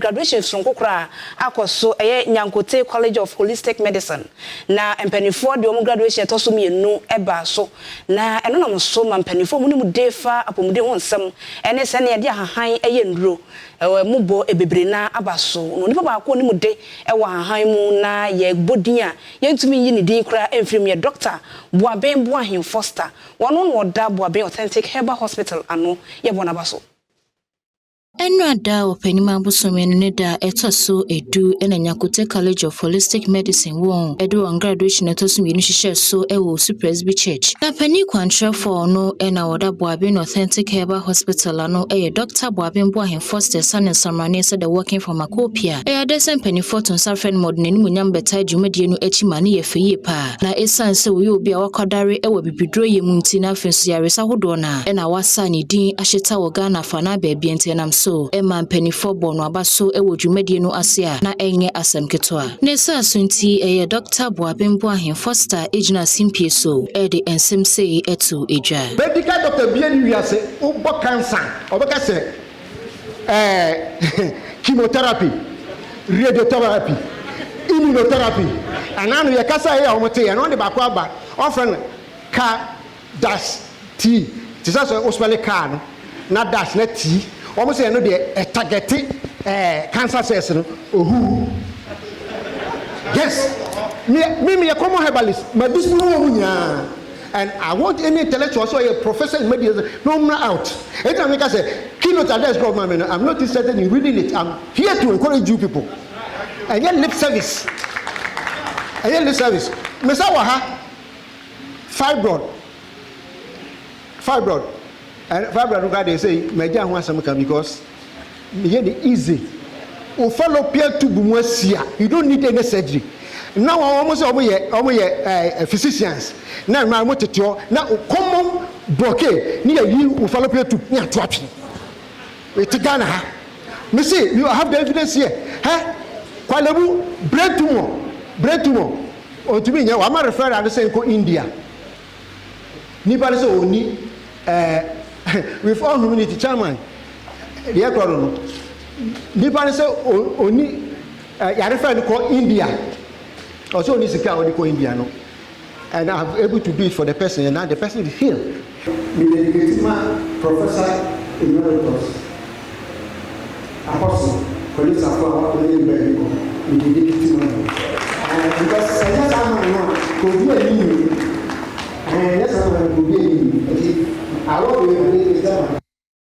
graduation from Kokra akoso Nyarkotey College of Holistic Medicine na empanifo de omo graduation to so mienu eba so na eno na so ma empanifo mu ni mu defa apomde ho nsem ene se ne de ahahan nduro mu bo ebebre na abaso no nipa ba ko ni mu de wa ahahan mu na ye bodin a ye ntumi yi ni din kra emfrim ye doctor Boaben Boahen Foster wono no da Boaben Authentic Herbal Hospital ano ye bona baso Enrada openima busomenu ne da etoso edu ena Nyarkotey College of Holistic Medicine won edu on graduation etoso mienu hihye so ewo Presby Church na pani kwantra for no ena woda Boaben Authentic Herbal Hospital ano Dr. Boaben Boahen Foster San Samrani said the working from Akopia desen pani photo nsafren modne ni munyam beta dwumadie no achi mane ye feye pa na esan se wo obi a wakwadare ewo bibidro ye munti na afenso yaresa hodo na ena wasa ni din ahyeta wo Ghana fa na baabi entenam so Emma penifo bono abaso ewo dwumadie no ase a na enye asem ketwa nesa asunti Dr. Boaben Boahen Foster ejina simpie so de ensem sei etu eja medical doctor biani wiase ubo cancer obeka se chemotherapy radiotherapy immunotherapy ananu ye kasa ye omote ye no de bakwa aba ofren ka dash t tisa hospital car no na dash na t almost say no dey target cancer cells no ohu yes me common herbalist my this and I want any intellectual so a professor in medicine no out anytime I say keynote address government I'm not interested in reading it. I'm here to encourage you people and get lip service Mesa waha fibroid and fibroid they say meja ho asem ka because me dey easy o follow peer to bumuasia you don't need any surgery now almost omo physicians na ma mo teteo na common blockade ni yi o follow peer to ni atoapi it Ghana ha me say you have the evidence here kwalebu brain tumor o to me nya wa ma refer and say ko India ni ba say oni with all humility chairman the economy nipa say oni yare fa ko India also only sika only ko India no and I'm able to do it for the person and now the person is healed. Professor Emeritus Apostle police afọ only be because say am no ko do any and yes am go be any I want to be